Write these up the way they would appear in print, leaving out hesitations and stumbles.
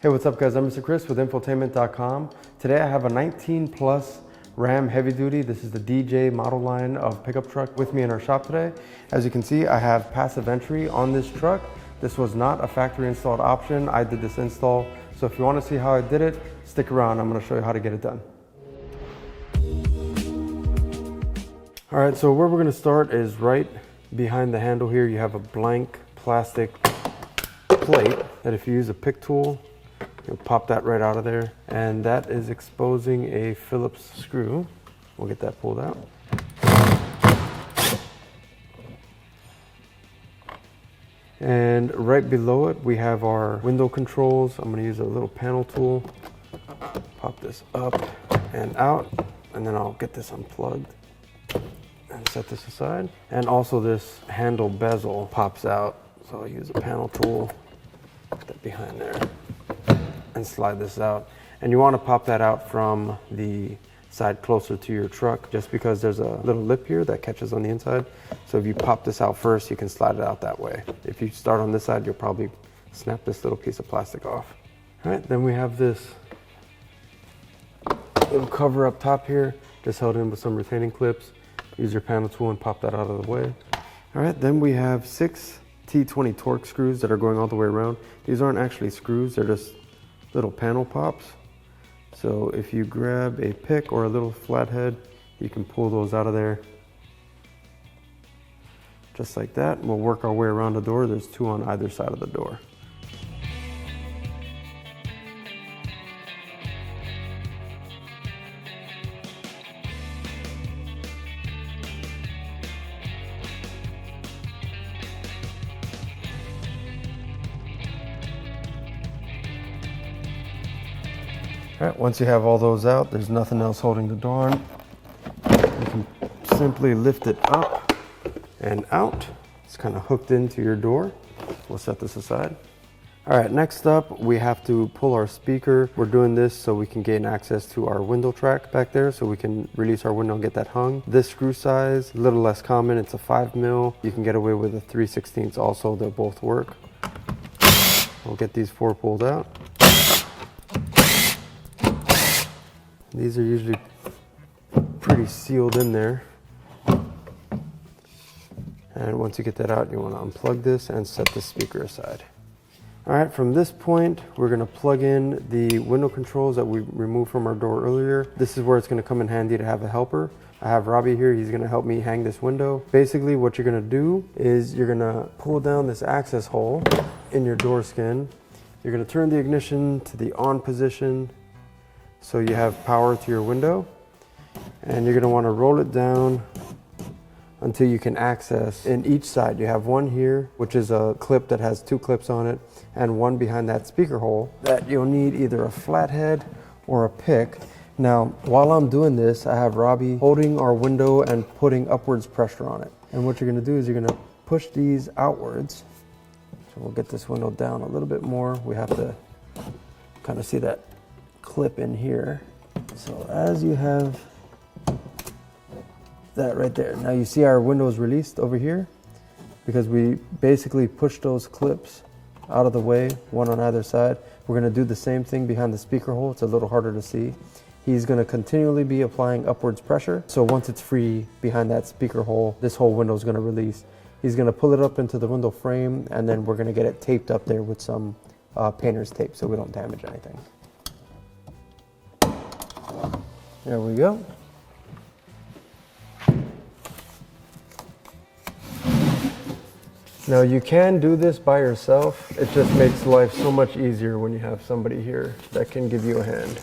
Hey, what's up guys? I'm Mr. Chris with infotainment.com. Today I have a 19 plus Ram heavy duty. This is the DJ model line of pickup truck with me in our shop today. As you can see, I have passive entry on this truck. This was not a factory installed option. I did this install. So if you want to see how I did it, stick around. I'm going to show you how to get it done. All right, so where we're going to start is right behind the handle here. You have a blank plastic plate that if you use a pick tool, you'll pop that right out of there, and that is exposing a Phillips screw. We'll get that pulled out. And right below it, we have our window controls. I'm going to use a little panel tool, pop this up and out, and then I'll get this unplugged and set this aside. And also this handle bezel pops out, so I'll use a panel tool, put that behind there, and slide this out. And you want to pop that out from the side closer to your truck, just because there's a little lip here that catches on the inside. So if you pop this out first, you can slide it out that way. If you start on this side, you'll probably snap this little piece of plastic off. All right, then we have this little cover up top here, just held in with some retaining clips. Use your panel tool and pop that out of the way. All right, then we have 6 T20 Torx screws that are going all the way around. These aren't actually screws, they're just little panel pops. So if you grab a pick or a little flathead, you can pull those out of there. Just like that. We'll work our way around the door. There's 2 on either side of the door. All right, once you have all those out, there's nothing else holding the door on. You can simply lift it up and out. It's kind of hooked into your door. We'll set this aside. All right, next up, we have to pull our speaker. We're doing this so we can gain access to our window track back there, so we can release our window and get that hung. This screw size, a little less common. It's a 5 mil. You can get away with a 3/16 also. They'll both work. We'll get these 4 pulled out. These are usually pretty sealed in there. And once you get that out, you want to unplug this and set the speaker aside. All right, from this point, we're going to plug in the window controls that we removed from our door earlier. This is where it's going to come in handy to have a helper. I have Robbie here. He's going to help me hang this window. Basically, what you're going to do is you're going to pull down this access hole in your door skin. You're going to turn the ignition to the on position, so you have power to your window, and you're going to want to roll it down until you can access in each side. You have one here, which is a clip that has 2 clips on it, and one behind that speaker hole that you'll need either a flathead or a pick. Now, while I'm doing this, I have Robbie holding our window and putting upwards pressure on it. And what you're going to do is you're going to push these outwards. So we'll get this window down a little bit more. We have to kind of see that clip in here. So as you have that right there, now you see our window is released over here because we basically pushed those clips out of the way, one on either side. We're going to do the same thing behind the speaker hole. It's a little harder to see. He's going to continually be applying upwards pressure. So once it's free behind that speaker hole, this whole window is going to release. He's going to pull it up into the window frame, and then we're going to get it taped up there with some painter's tape so we don't damage anything. There we go. Now you can do this by yourself. It just makes life so much easier when you have somebody here that can give you a hand.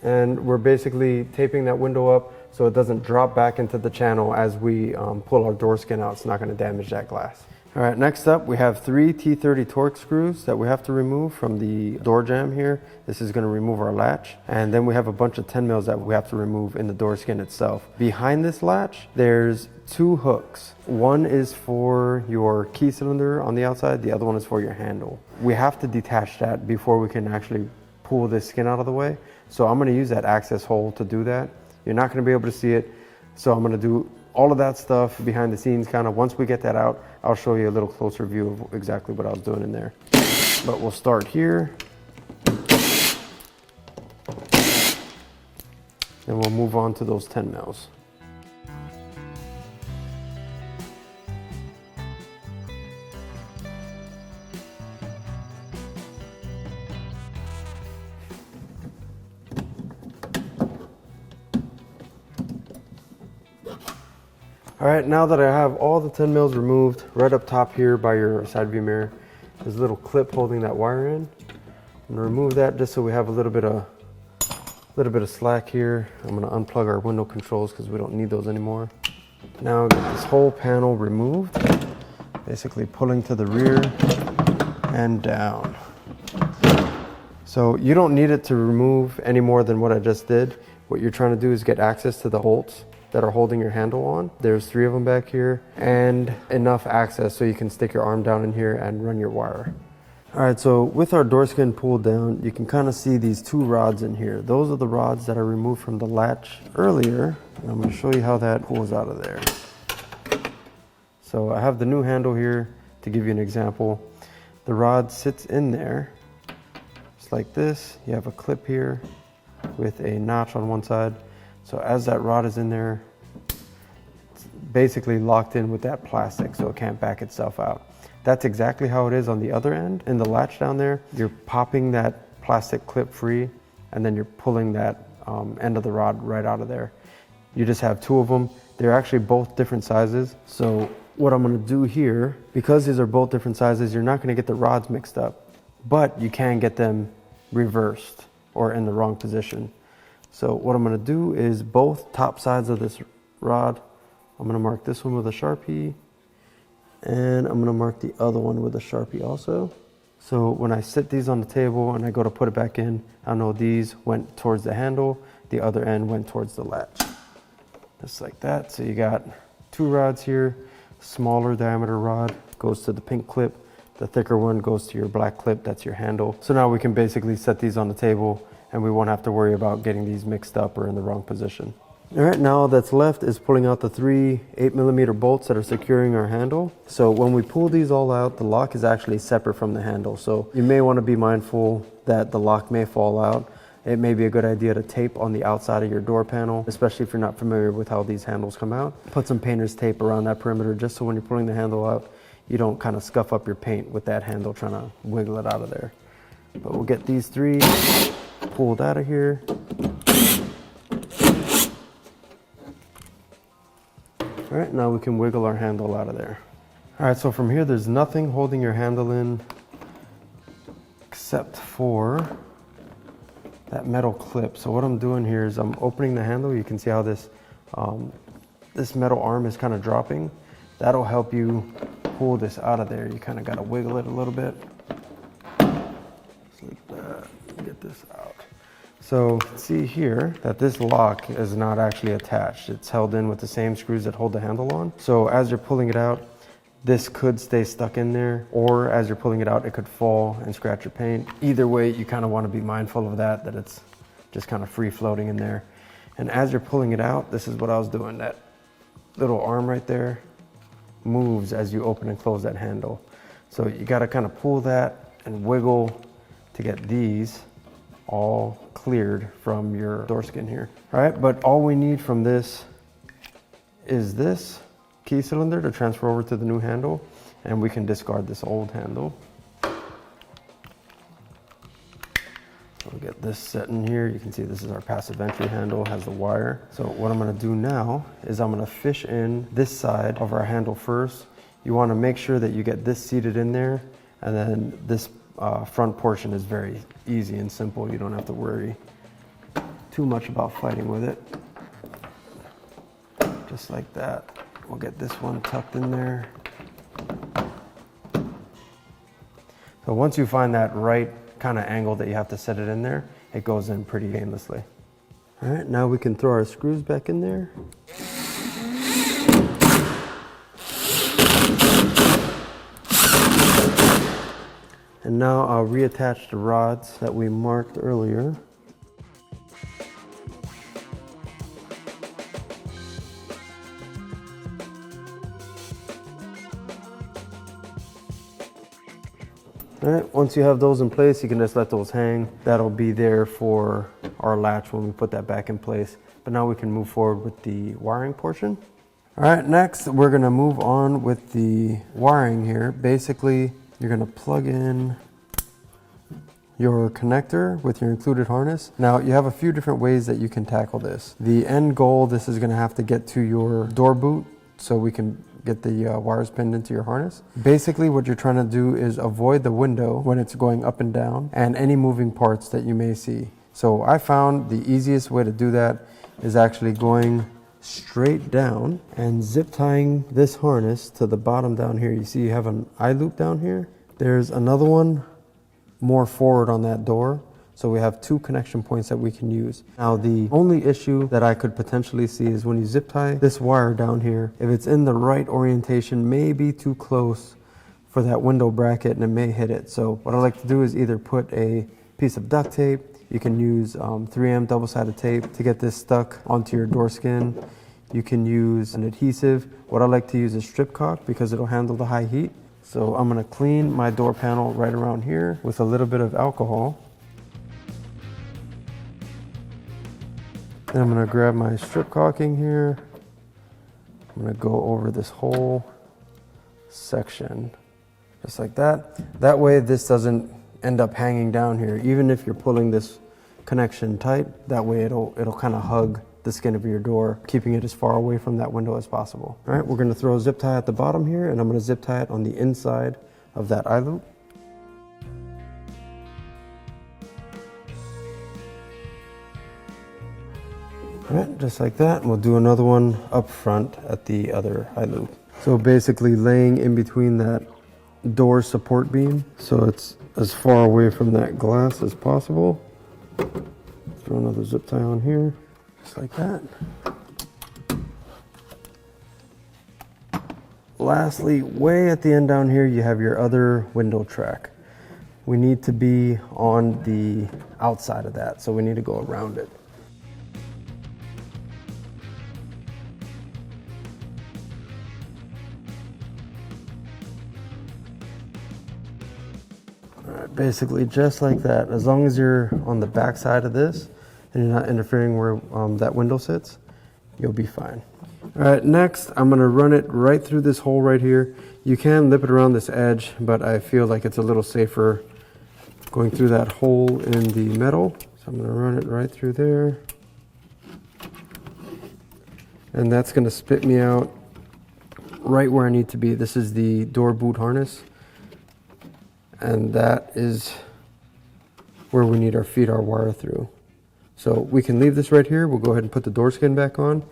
And we're basically taping that window up so it doesn't drop back into the channel as we pull our door skin out. It's not going to damage that glass. All right, next up we have 3 T30 Torx screws that we have to remove from the door jamb here. This is going to remove our latch. And then we have a bunch of 10 mils that we have to remove in the door skin itself. Behind this latch, there's 2 hooks. One is for your key cylinder on the outside, the other one is for your handle. We have to detach that before we can actually pull this skin out of the way. So I'm going to use that access hole to do that. You're not going to be able to see it, so I'm going to do all of that stuff behind the scenes kind of. Once we get that out, I'll show you a little closer view of exactly what I was doing in there. But we'll start here. Then we'll move on to those 10 mils. All right, now that I have all the 10 mils removed, right up top here by your side view mirror, there's a little clip holding that wire in. I'm gonna remove that just so we have a little bit of slack here. I'm gonna unplug our window controls because we don't need those anymore. Now get this whole panel removed, basically pulling to the rear and down. So you don't need it to remove any more than what I just did. What you're trying to do is get access to the bolts that are holding your handle on. There's 3 of them back here, and enough access so you can stick your arm down in here and run your wire. All right, so with our door skin pulled down, you can kind of see these 2 rods in here. Those are the rods that I removed from the latch earlier, and I'm going to show you how that pulls out of there. So I have the new handle here to give you an example. The rod sits in there just like this. You have a clip here with a notch on one side. So as that rod is in there, it's basically locked in with that plastic so it can't back itself out. That's exactly how it is on the other end. In the latch down there, you're popping that plastic clip free and then you're pulling that end of the rod right out of there. You just have 2 of them. They're actually both different sizes. So what I'm gonna do here, because these are both different sizes, you're not gonna get the rods mixed up, but you can get them reversed or in the wrong position. So what I'm gonna do is both top sides of this rod, I'm gonna mark this one with a Sharpie, and I'm gonna mark the other one with a Sharpie also. So when I sit these on the table and I go to put it back in, I know these went towards the handle, the other end went towards the latch. Just like that. So you got 2 rods here, smaller diameter rod goes to the pink clip, the thicker one goes to your black clip, that's your handle. So now we can basically set these on the table and we won't have to worry about getting these mixed up or in the wrong position. All right, now all that's left is pulling out the 3 8mm bolts that are securing our handle. So when we pull these all out, the lock is actually separate from the handle. So you may want to be mindful that the lock may fall out. It may be a good idea to tape on the outside of your door panel, especially if you're not familiar with how these handles come out. Put some painter's tape around that perimeter just so when you're pulling the handle out, you don't kind of scuff up your paint with that handle trying to wiggle it out of there. But we'll get these 3 pulled out of here. All right, now we can wiggle our handle out of there. All right, so from here, there's nothing holding your handle in except for that metal clip. So what I'm doing here is I'm opening the handle. You can see how this, this metal arm is kind of dropping. That'll help you pull this out of there. You kind of got to wiggle it a little bit. Just like that, get this out. So see here that this lock is not actually attached. It's held in with the same screws that hold the handle on. So as you're pulling it out, this could stay stuck in there, or as you're pulling it out, it could fall and scratch your paint. Either way, you kind of want to be mindful of that it's just kind of free floating in there. And as you're pulling it out, this is what I was doing. That little arm right there moves as you open and close that handle. So you got to kind of pull that and wiggle to get these all cleared from your door skin here. All right, but all we need from this is this key cylinder to transfer over to the new handle, and we can discard this old handle. We'll get this set in here. You can see this is our passive entry handle, has the wire. So what I'm gonna do now is I'm gonna fish in this side of our handle first. You wanna make sure that you get this seated in there, and then this front portion is very easy and simple. You don't have to worry too much about fighting with it. Just like that. We'll get this one tucked in there. So once you find that right kind of angle that you have to set it in there, it goes in pretty painlessly. All right, now we can throw our screws back in there. And now I'll reattach the rods that we marked earlier. All right, once you have those in place, you can just let those hang. That'll be there for our latch when we put that back in place. but now we can move forward with the wiring portion. All right, next we're gonna move on with the wiring here. Basically, you're gonna plug in your connector with your included harness. Now, you have a few different ways that you can tackle this. The end goal, this is gonna have to get to your door boot so we can get the wires pinned into your harness. Basically, what you're trying to do is avoid the window when it's going up and down and any moving parts that you may see. So I found the easiest way to do that is actually going straight down and zip tying this harness to the bottom down here. You see you have an eye loop down here. There's another one more forward on that door. So we have two connection points that we can use. Now the only issue that I could potentially see is when you zip tie this wire down here, if it's in the right orientation, maybe too close for that window bracket and it may hit it. So what I like to do is either put a piece of duct tape. You can use 3M double-sided tape to get this stuck onto your door skin. You can use an adhesive. What I like to use is strip caulk because it'll handle the high heat. So I'm gonna clean my door panel right around here with a little bit of alcohol. Then I'm gonna grab my strip caulking here. I'm gonna go over this whole section, just like that. That way this doesn't end up hanging down here. Even if you're pulling this connection tight, that way it'll kind of hug the skin of your door, keeping it as far away from that window as possible. All right, we're gonna throw a zip tie at the bottom here, and I'm gonna zip tie it on the inside of that eye loop. All right, just like that. And we'll do another one up front at the other eye loop. So basically laying in between that door support beam, so it's as far away from that glass as possible. Throw another zip tie on here, just like that. Lastly, way at the end down here, you have your other window track. We need to be on the outside of that, so we need to go around it. Basically just like that. As long as you're on the back side of this and you're not interfering where that window sits, you'll be fine. All right, next I'm gonna run it right through this hole right here. You can lip it around this edge, but I feel like it's a little safer going through that hole in the metal. So I'm gonna run it right through there. And that's gonna spit me out right where I need to be. This is the door boot harness. And that is where we need to feed our wire through. So we can leave this right here. We'll go ahead and put the door skin back on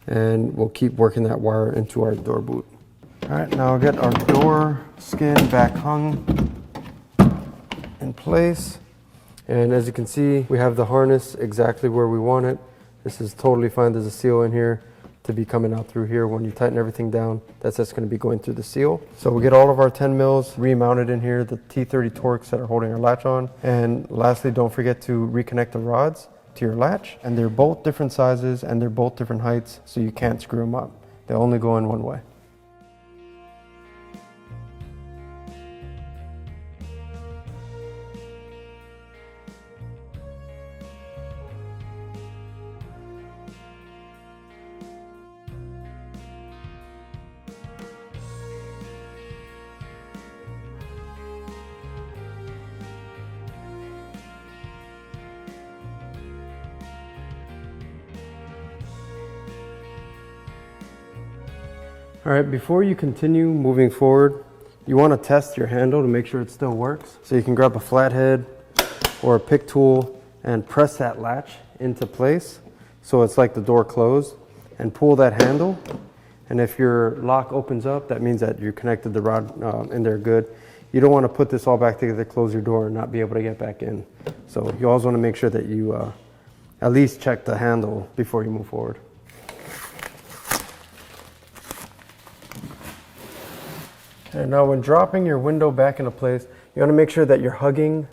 and we'll keep working that wire into our door boot. All right, now I'll get our door skin back hung in place. And as you can see, we have the harness exactly where we want it. This is totally fine. There's a seal in here to be coming out through here. When you tighten everything down, that's just going to be going through the seal. So we get all of our 10 mils remounted in here, the T30 Torx that are holding our latch on. And lastly, don't forget to reconnect the rods to your latch. And they're both different sizes and they're both different heights, so you can't screw them up. They only go in one way. All right, before you continue moving forward, you want to test your handle to make sure it still works. So you can grab a flathead or a pick tool and press that latch into place so it's like the door closed, and pull that handle. And if your lock opens up, that means that you connected the rod in there good. You don't want to put this all back together, close your door, and not be able to get back in. So you always want to make sure that you at least check the handle before you move forward. And now when dropping your window back into place, you want to make sure that you're hugging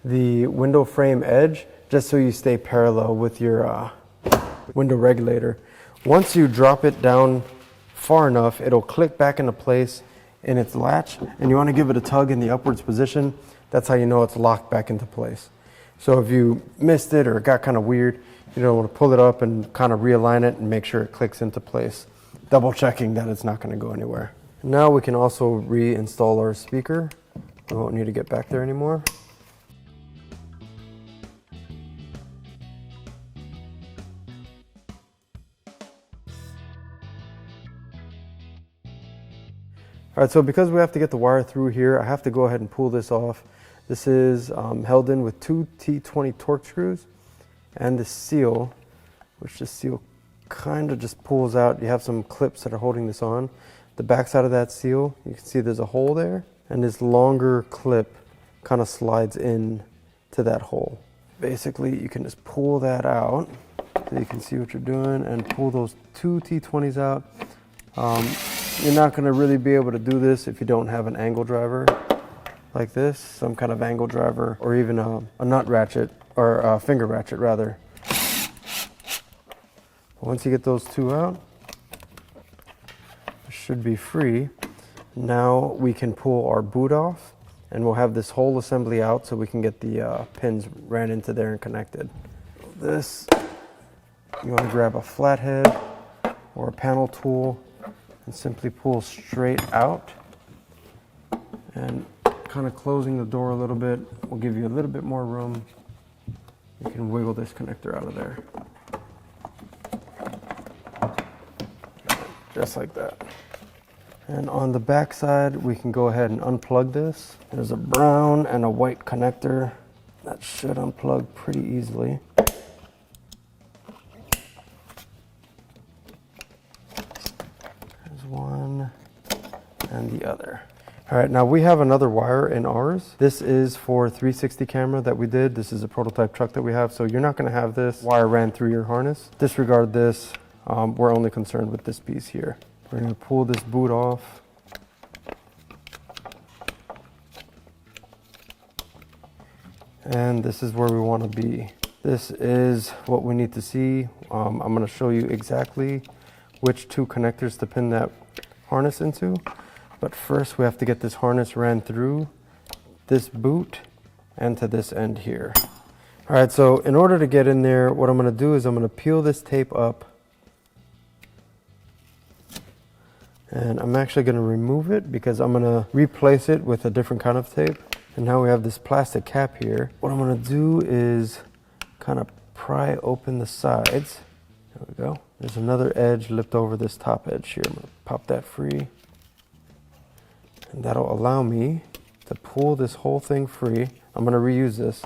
the window frame edge just so you stay parallel with your window regulator. Once you drop it down far enough, it'll click back into place in its latch, and you want to give it a tug in the upwards position. That's how you know it's locked back into place. So if you missed it or it got kind of weird, you don't want to pull it up and kind of realign it and make sure it clicks into place, double checking that it's not going to go anywhere. Now we can also reinstall our speaker. We won't need to get back there anymore. All right, so because we have to get the wire through here, I have to go ahead and pull this off. This is held in with 2 T20 torque screws and the seal, which the seal kind of just pulls out. You have some clips that are holding this on. The back side of that seal, you can see there's a hole there, and this longer clip kind of slides in to that hole. Basically, you can just pull that out so you can see what you're doing and pull those 2 T20s out. You're not going to really be able to do this if you don't have an angle driver like this, some kind of angle driver, or even a nut ratchet, or a finger ratchet rather. Once you get those 2 out, it should be free. Now we can pull our boot off, and we'll have this whole assembly out so we can get the pins ran into there and connected. This, you want to grab a flathead or a panel tool and simply pull straight out, and kind of closing the door a little bit will give you a little bit more room. You can wiggle this connector out of there. Just like that. And on the back side, we can go ahead and unplug this. There's a brown and a white connector that should unplug pretty easily. One and the other. All right, now we have another wire in ours. This is for 360 camera that we did. This is a prototype truck that we have, so you're not going to have this wire ran through your harness. Disregard this. We're only concerned with this piece here. We're going to pull this boot off. And this is where we want to be. This is what we need to see. I'm going to show you exactly which 2 connectors to pin that harness into. But first we have to get this harness ran through this boot and to this end here. All right, so in order to get in there, what I'm going to do is I'm going to peel this tape up. And I'm actually going to remove it because I'm going to replace it with a different kind of tape. And now we have this plastic cap here. What I'm going to do is kind of pry open the sides. There we go. There's another edge lift over this top edge here. I'm going to pop that free. And that'll allow me to pull this whole thing free. I'm going to reuse this,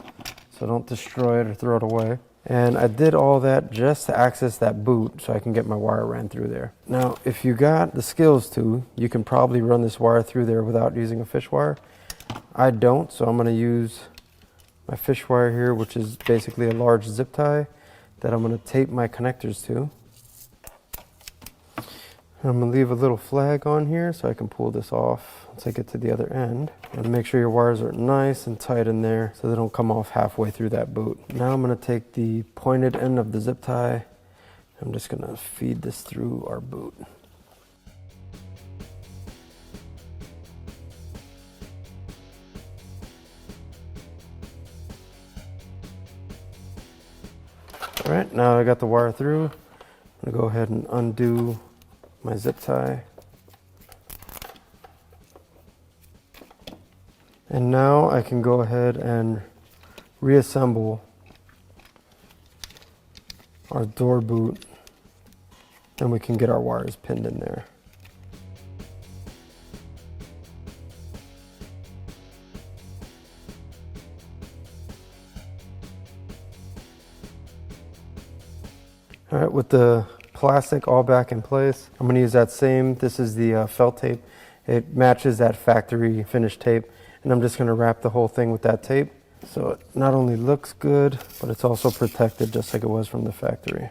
so don't destroy it or throw it away. And I did all that just to access that boot so I can get my wire ran through there. Now, if you got the skills to, you can probably run this wire through there without using a fish wire. I don't, so I'm going to use my fish wire here, which is basically a large zip tie that I'm going to tape my connectors to. I'm going to leave a little flag on here so I can pull this off once I get to the other end. And make sure your wires are nice and tight in there so they don't come off halfway through that boot. Now I'm going to take the pointed end of the zip tie. I'm just going to feed this through our boot. All right, now I got the wire through. I'm going to go ahead and undo my zip tie. And now I can go ahead and reassemble our door boot, and we can get our wires pinned in there. All right, with the plastic all back in place, I'm going to use that same, this is the felt tape. It matches that factory finished tape, and I'm just going to wrap the whole thing with that tape so it not only looks good, but it's also protected just like it was from the factory.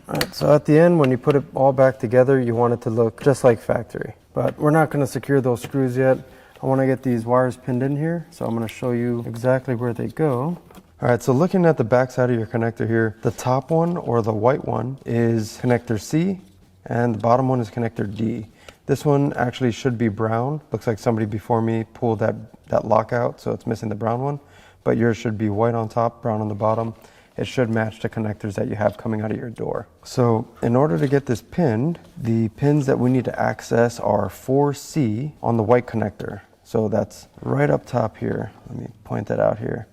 Alright, so at the end, when you put it all back together, you want it to look just like factory. But we're not going to secure those screws yet. I want to get these wires pinned in here, so I'm going to show you exactly where they go. All right, so looking at the back side of your connector here, the top one, or the white one, is connector C, and the bottom one is connector D. This one actually should be brown. Looks like somebody before me pulled that lock out, so it's missing the brown one. But yours should be white on top, brown on the bottom. It should match the connectors that you have coming out of your door. So in order to get this pinned, the pins that we need to access are 4C on the white connector. So that's right up top here. Let me point that out here.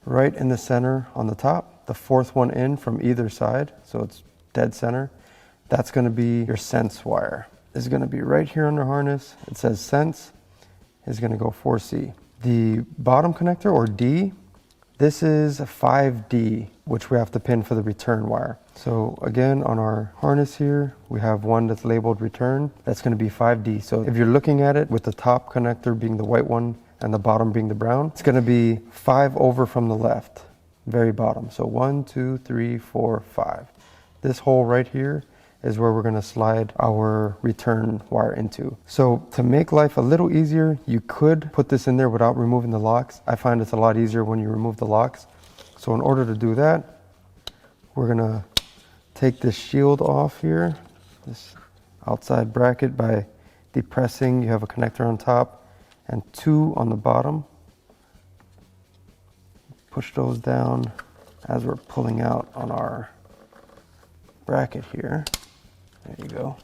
Right in the center on the top, the fourth one in from either side, so it's dead center. That's going to be your sense wire. It's going to be right here on the harness. It says sense is going to go 4C. The bottom connector, or D, this is 5D, which we have to pin for the return wire. So again, on our harness here, we have one that's labeled return. That's going to be 5D. So if you're looking at it with the top connector being the white one and the bottom being the brown, it's going to be 5 over from the left, very bottom. So 1, 2, 3, 4, 5. This hole right here is where we're going to slide our return wire into. So to make life a little easier, you could put this in there without removing the locks. I find it's a lot easier when you remove the locks. So in order to do that, we're going to take this shield off here, this outside bracket, by depressing. You have a connector on top and 2 on the bottom. Push those down as we're pulling out on our bracket here. There you go.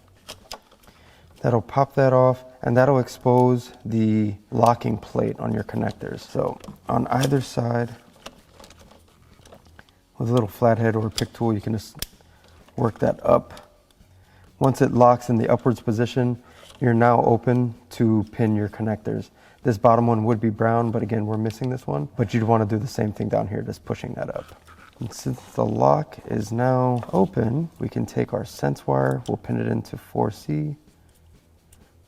That'll pop that off, and that'll expose the locking plate on your connectors. So on either side, with a little flathead or a pick tool, you can just work that up. Once it locks in the upwards position, you're now open to pin your connectors. This bottom one would be brown, but again, we're missing this one. But you'd want to do the same thing down here, just pushing that up. And since the lock is now open, we can take our sense wire, we'll pin it into 4C,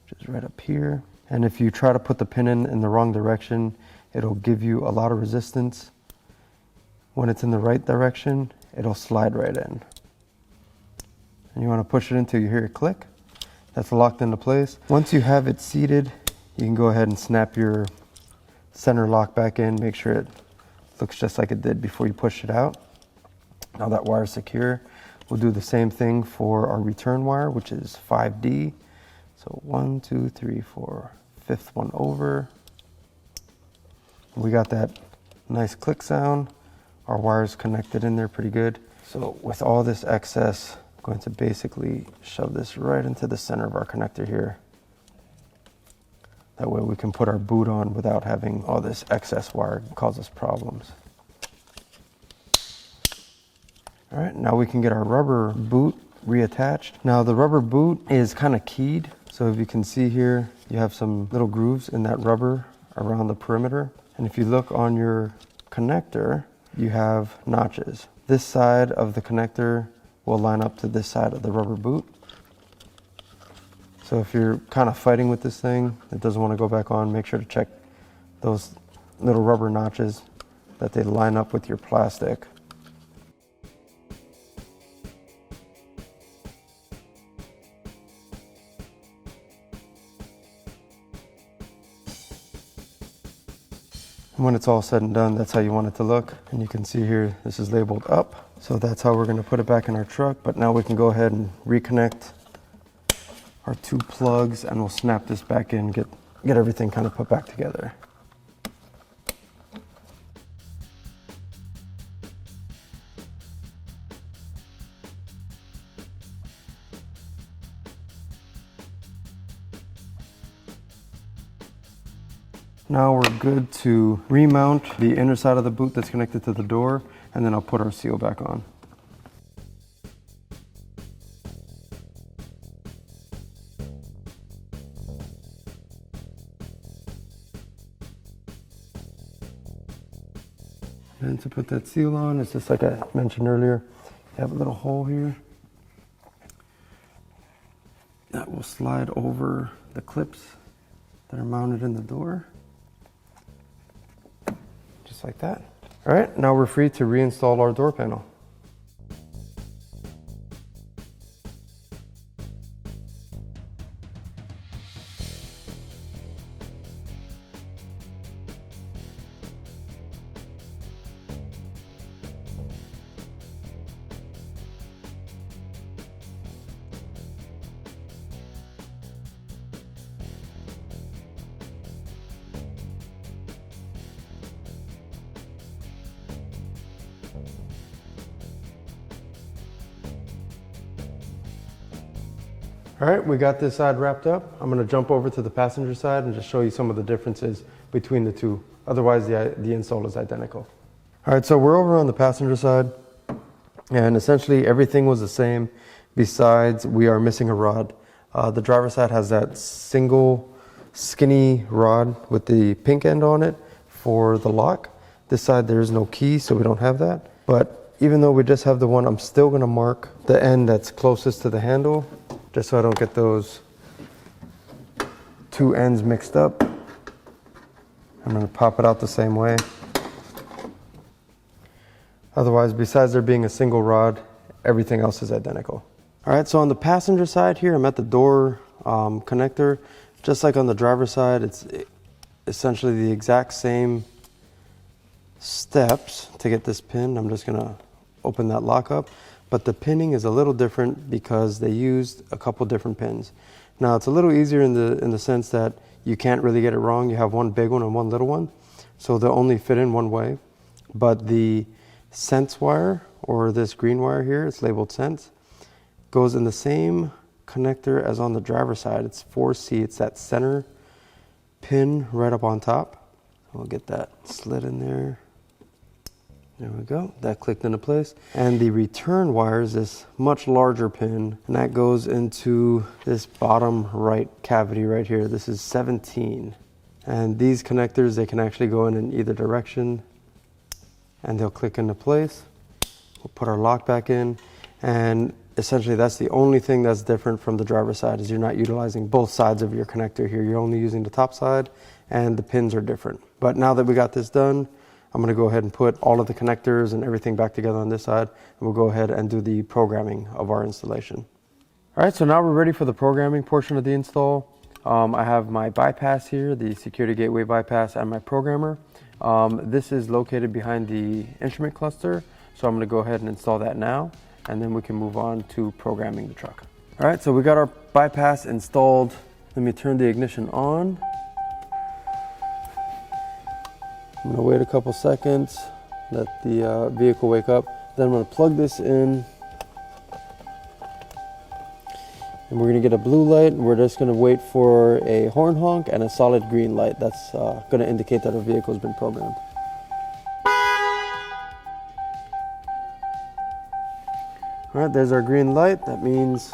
which is right up here. And if you try to put the pin in the wrong direction, it'll give you a lot of resistance. When it's in the right direction, it'll slide right in. And you want to push it until you hear it click. That's locked into place. Once you have it seated, you can go ahead and snap your center lock back in, make sure it looks just like it did before you push it out. Now that wire is secure. We'll do the same thing for our return wire, which is 5D. So 1, 2, 3, 4, fifth one over. We got that nice click sound. Our wire's connected in there pretty good. So with all this excess, I'm going to basically shove this right into the center of our connector here. That way we can put our boot on without having all this excess wire cause us problems. All right, now we can get our rubber boot reattached. Now the rubber boot is kind of keyed. So if you can see here, you have some little grooves in that rubber around the perimeter. And if you look on your connector, you have notches. This side of the connector will line up to this side of the rubber boot. So if you're kind of fighting with this thing, it doesn't want to go back on, make sure to check those little rubber notches, that they line up with your plastic. And when it's all said and done, that's how you want it to look. And you can see here, this is labeled up. So that's how we're going to put it back in our truck. But now we can go ahead and reconnect our 2 plugs, and we'll snap this back in, get everything kind of put back together. Now we're good to remount the inner side of the boot that's connected to the door, and then I'll put our seal back on. And to put that seal on, it's just like I mentioned earlier, you have a little hole here that will slide over the clips that are mounted in the door. Just like that. All right, now we're free to reinstall our door panel. All right, we got this side wrapped up. I'm gonna jump over to the passenger side and just show you some of the differences between the two. Otherwise, the install is identical. All right, so we're over on the passenger side, and essentially everything was the same, besides we are missing a rod. The driver's side has that single skinny rod with the pink end on it for the lock. This side there is no key, so we don't have that. But even though we just have the one, I'm still gonna mark the end that's closest to the handle, just so I don't get those two ends mixed up. I'm gonna pop it out the same way. Otherwise, besides there being a single rod, everything else is identical. All right, so on the passenger side here, I'm at the door connector. Just like on the driver's side, it's essentially the exact same steps to get this pin. I'm just gonna open that lock up. But the pinning is a little different because they used a couple different pins. Now it's a little easier in the sense that you can't really get it wrong. You have one big one and one little one, so they'll only fit in one way. But the sense wire, or this green wire here, it's labeled sense, goes in the same connector as on the driver's side. It's 4C, it's that center pin right up on top. We'll get that slid in there. There we go, that clicked into place. And the return wire is this much larger pin, and that goes into this bottom right cavity right here. This is 17. And these connectors, they can actually go in either direction, and they'll click into place. We'll put our lock back in, and essentially that's the only thing that's different from the driver's side, is you're not utilizing both sides of your connector here. You're only using the top side, and the pins are different. But now that we got this done, I'm gonna go ahead and put all of the connectors and everything back together on this side, and we'll go ahead and do the programming of our installation. All right, so now we're ready for the programming portion of the install. I have my bypass here, the security gateway bypass, and my programmer. This is located behind the instrument cluster, so I'm gonna go ahead and install that now, and then we can move on to programming the truck. All right, so we got our bypass installed. Let me turn the ignition on. I'm gonna wait a couple seconds, let the vehicle wake up. Then I'm gonna plug this in, and we're gonna get a blue light. We're just gonna wait for a horn honk and a solid green light. That's gonna indicate that our vehicle has been programmed. All right, there's our green light. That means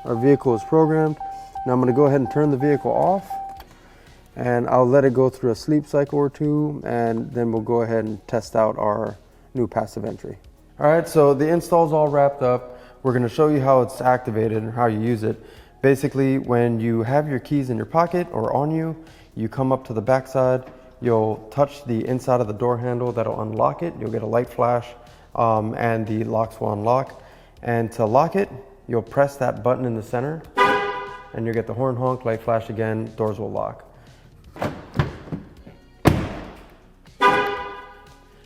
our vehicle is programmed. Now I'm gonna go ahead and turn the vehicle off, and I'll let it go through a sleep cycle or two, and then we'll go ahead and test out our new passive entry. All right, so the install's all wrapped up. We're gonna show you how it's activated and how you use it. Basically, when you have your keys in your pocket or on you, you come up to the back side, you'll touch the inside of the door handle, that'll unlock it. You'll get a light flash, and the locks will unlock. And to lock it, you'll press that button in the center, and you'll get the horn honk, light flash again, doors will lock.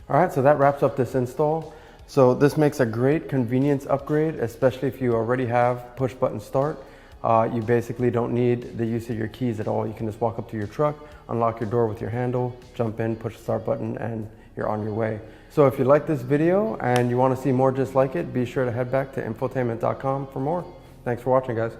All right, so that wraps up this install. So this makes a great convenience upgrade, especially if you already have push button start. You basically don't need the use of your keys at all. You can just walk up to your truck, unlock your door with your handle, jump in, push the start button, and you're on your way. So if you like this video and you want to see more just like it, be sure to head back to infotainment.com for more. Thanks for watching, guys.